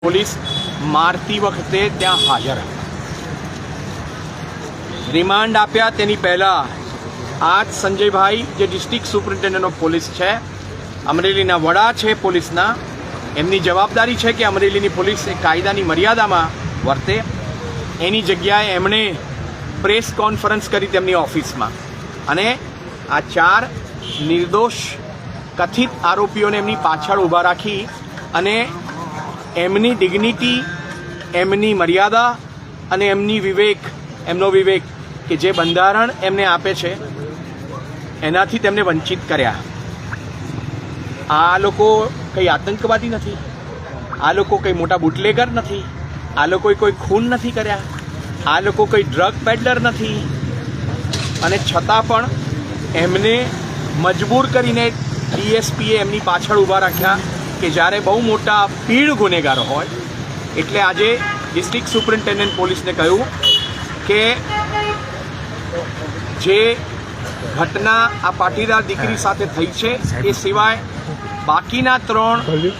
Police મારતી વખતે ત્યાં હાજર હતા। રિમાન્ડ આપ્યા તેની પહેલાં આ જ સંજયભાઈ જે ડિસ્ટ્રિક્ટ સુપ્રિન્ટેન્ડન્ટ ઓફ પોલીસ છે, અમરેલીના વડા છે પોલીસના, એમની જવાબદારી છે કે અમરેલીની પોલીસ એ કાયદાની મર્યાદામાં વર્તે। એની જગ્યાએ એમણે પ્રેસ કોન્ફરન્સ કરી તેમની ઓફિસમાં અને આ 4 નિર્દોષ કથિત આરોપીઓને એમની પાછળ ઊભા રાખી અને એમની ડિગ્નિટી, એમની મર્યાદા અને એમનો વિવેક કે જે બંધારણ એમને આપે છે એનાથી તેમને વંચિત કર્યા। આ લોકો કંઈ આતંકવાદી નથી, આ લોકો કંઈ મોટા બુટલેગર નથી, આ લોકોએ કોઈ ખૂન નથી કર્યા, આ લોકો કોઈ ડ્રગ પેડલર નથી, અને છતાં પણ એમને મજબૂર કરીને ડીએસપીએ એમની પાછળ ઊભા રાખ્યા કે જ્યારે બહુ મોટા પીડ ગુનેગારો હોય। એટલે આજે ડિસ્ટ્રિક્ટ સુપ્રિન્ટેન્ડન્ટ પોલીસને કહ્યું કે જે ઘટના આ પાટીદાર દીકરી સાથે થઈ છે એ સિવાય બાકીના 3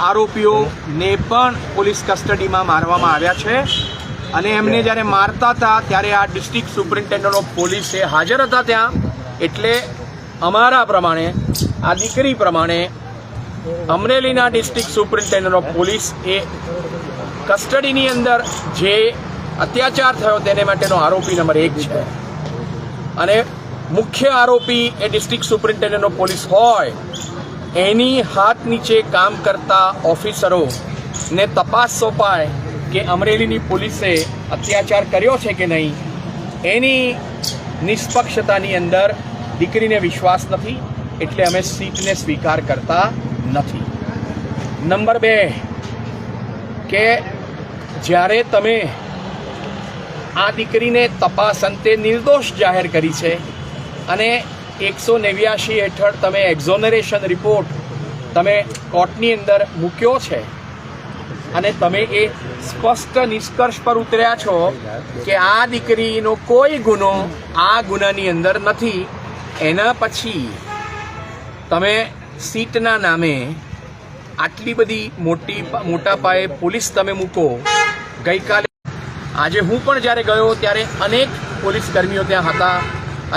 આરોપીઓને પણ પોલીસ કસ્ટડીમાં મારવામાં આવ્યા છે અને એમને જ્યારે મારતા હતા ત્યારે આ ડિસ્ટ્રિક્ટ સુપ્રિન્ટેન્ડન્ટ ઓફ પોલીસે હાજર હતા ત્યાં। એટલે અમારા પ્રમાણે, આ દીકરી પ્રમાણે, અમરેલીના ડિસ્ટ્રિક્ટ સુપ્રિન્ટેન્ડન્ટ ઓફ પોલીસ એ કસ્ટડીની અંદર જે અત્યાચાર થયો તેને માટેનો આરોપી નંબર 1 છે અને મુખ્ય આરોપી એ ડિસ્ટ્રિક્ટ સુપ્રિન્ટેન્ડન્ટ ઓફ પોલીસ હોય એની હાથ નીચે કામ કરતા ઓફિસરોને તપાસ સોંપાય કે અમરેલીની પોલીસે અત્યાચાર કર્યો છે કે નહીં, એની નિષ્પક્ષતાની અંદર દીકરીને વિશ્વાસ નથી, એટલે અમે સીટને સ્વીકાર કરતા નથી। નંબર 2 કે જ્યારે તમે આ દીકરીને તપાસ અંતે નિર્દોષ જાહેર કરી છે અને 189 હેઠળ તમે એક્ઝોનરેશન રિપોર્ટ તમે કોર્ટની અંદર મૂક્યો છે અને તમે એ સ્પષ્ટ નિષ્કર્ષ પર ઉતર્યા છો કે આ દીકરીનો કોઈ ગુનો આ ગુનાની અંદર નથી, એના પછી તમે સીટના નામે આટલી બધી મોટા પાયે પોલીસ તમે મૂકો। ગઈકાલે આજે હું પણ જ્યારે ગયો ત્યારે અનેક પોલીસ કર્મીઓ ત્યાં હતા,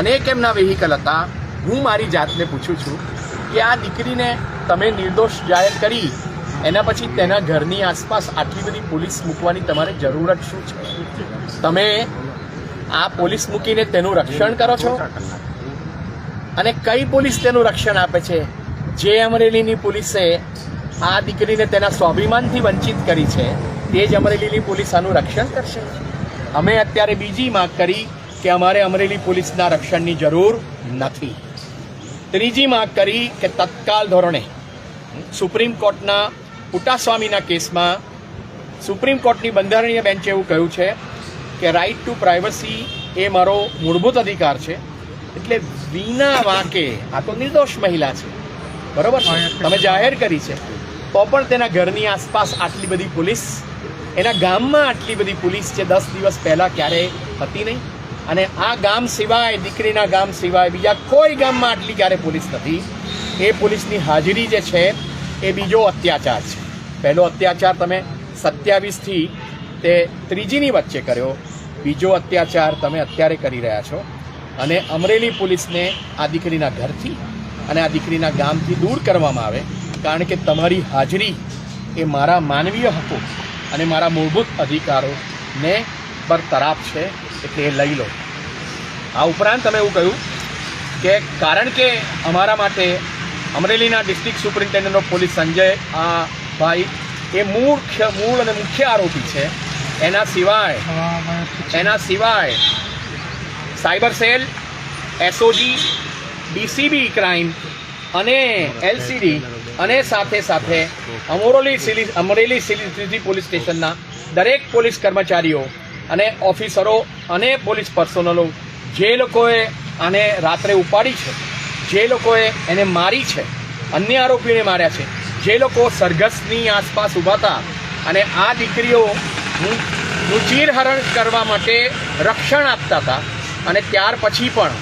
અનેક એમના વેહિકલ હતા। હું મારી જાતને પૂછું છું કે આ દીકરીને તમે નિર્દોષ જાહેર કરી એના પછી તેના ઘરની આસપાસ આટલી બધી પોલીસ મૂકવાની તમારે જરૂરત શું છે? તમે આ પોલીસ મૂકીને તેનું રક્ષણ કરો છો અને કઈ પોલીસ તેનું રક્ષણ આપે છે? જે અમરેલીની પોલીસે આ દીકરીને તેના સ્વાભિમાનથી વંચિત કરી છે તે જ અમરેલીની પોલીસ આનું રક્ષણ કરશે। અમે અત્યારે બીજી માંગ કરી કે અમારે અમરેલી પોલીસના રક્ષણની જરૂર નથી। ત્રીજી માંગ કરી કે તત્કાલ ધોરણે સુપ્રીમ કોર્ટના પુટાસ્વામીના કેસમાં સુપ્રીમ કોર્ટની બંધારણીય બેન્ચે એવું કહ્યું છે કે રાઇટ ટુ પ્રાઇવસી એ મારો મૂળભૂત અધિકાર છે, એટલે વિના વાંકે આ તો નિર્દોષ મહિલા છે, બરોબર છે, તમે જાહેર કરી છે તો પણ તેના ઘરની આસપાસ આટલી બધી પોલીસ, એના ગામમાં આટલી બધી પોલીસ જે 10 દિવસ પહેલાં ક્યારેય હતી નહીં, અને આ ગામ સિવાય, દીકરીના ગામ સિવાય બીજા કોઈ ગામમાં આટલી ક્યારે પોલીસ નથી। એ પોલીસની હાજરી જે છે એ બીજો અત્યાચાર છે। પહેલો અત્યાચાર તમે 27થી તે 3જીની વચ્ચે કર્યો, બીજો અત્યાચાર તમે અત્યારે કરી રહ્યા છો અને અમરેલી પોલીસને આ દીકરીના ઘરથી અને આ દીકરીના ગામથી દૂર કરવામાં આવે, કારણ કે તમારી હાજરી એ મારા માનવીય હકો અને મારા મૂળભૂત અધિકારોને બરતરાફ છે, એટલે એ લઈ લો। આ ઉપરાંત તમે એવું કહ્યું કે કારણ કે અમારા માટે અમરેલીના district superintendent of police Sanjay ભાઈ એ મૂળ અને મુખ્ય આરોપી છે, એના સિવાય cyber cell, SOG, DCB crime અને એલસીડી અને સાથે અમરેલી સિટી પોલીસ સ્ટેશનના દરેક પોલીસ કર્મચારીઓ અને ઓફિસરો અને પોલીસ પર્સનલો જે લોકોએ આને રાત્રે ઉપાડી છે, જે લોકોએ એને મારી છે, અન્ય આરોપીઓને માર્યા છે, જે લોકો સરઘસની આસપાસ ઊભા હતા અને આ દીકરીઓનું ચીરહરણ કરવા માટે રક્ષણ આપતા હતા અને ત્યાર પછી પણ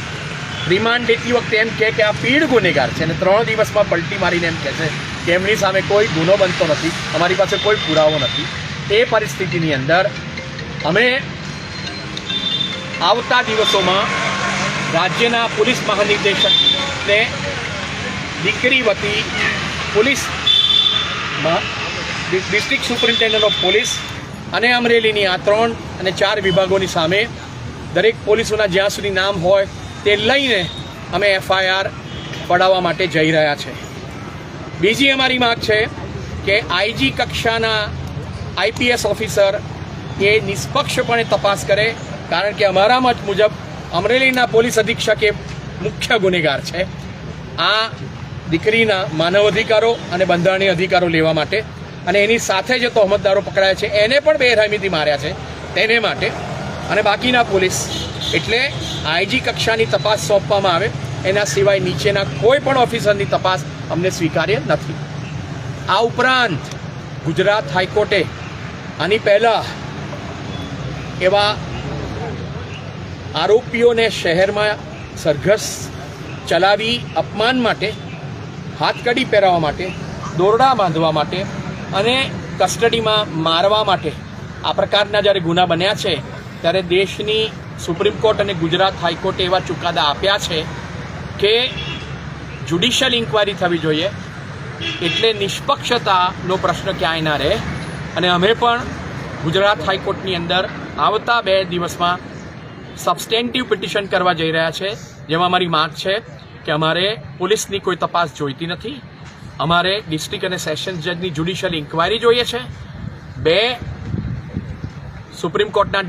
રિમાન્ડ લેતી વખતે એમ કે આ પીડ ગુનેગાર છે અને 3 દિવસમાં પલટી મારીને એમ કહે છે કે એમની સામે કોઈ ગુનો બનતો નથી, અમારી પાસે કોઈ પુરાવો નથી. એ પરિસ્થિતિની અંદર અમે આવતા દિવસોમાં રાજ્યના પોલીસ મહાનિર્દેશકને દીકરી વતી police district superintendent of police અને અમરેલીની આ 3 અને 4 વિભાગોની સામે દરેક પોલીસોના જ્યાં સુધી નામ હોય તે લઈને અમે FIR પડાવવા માટે જઈ રહ્યા છે. બીજી અમારી માંગ છે કે IG કક્ષાના IPS ઓફિસર એ નિષ્પક્ષપણે તપાસ કરે, કારણ કે અમારા મત મુજબ અમરેલીના પોલીસ અધિક્ષક એ મુખ્ય ગુનેગાર છે આ દીકરીના માનવ અધિકારો અને બંધારણીય અધિકારો લેવા માટે, અને એની સાથે જે તહોમતદારો પકડાયા છે એને પણ બેરહેમીથી માર્યા છે તેને માટે, અને બાકીના પોલીસ એટલે IG કક્ષાની તપાસ સોંપવામાં આવે. એના સિવાય નીચેના કોઈ પણ ઓફિસરની તપાસ અમને સ્વીકાર્ય નથી. આ ઉપરાંત ગુજરાત હાઈકોર્ટે આની પહેલાં એવા આરોપીઓને શહેરમાં સરઘસ ચલાવી અપમાન માટે, હાથકડી પહેરાવવા માટે, દોરડા બાંધવા માટે અને કસ્ટડીમાં મારવા માટે આ પ્રકારના જ્યારે ગુના બન્યા છે ત્યારે દેશની સુપ્રીમ કોર્ટ અને ગુજરાત હાઈકોર્ટે એવા ચુકાદા આપ્યા છે કે જ્યુડિશિયલ ઇન્ક્વાયરી થવી જોઈએ, એટલે નિષ્પક્ષતાનો પ્રશ્ન ક્યાંય ના રહે. અને અમે પણ ગુજરાત હાઈકોર્ટની અંદર આવતા 2 દિવસમાં સબસ્ટેન્ટિવ પિટિશન કરવા જઈ રહ્યા છે, જેમાં અમારી માંગ છે કે અમારે પોલીસની કોઈ તપાસ જોઈતી નથી, અમારે ડિસ્ટ્રિક્ટ અને સેશન્સ જજની જ્યુડિશિયલ ઇન્ક્વાયરી જોઈએ છે. 2 સુપ્રીમ કોર્ટના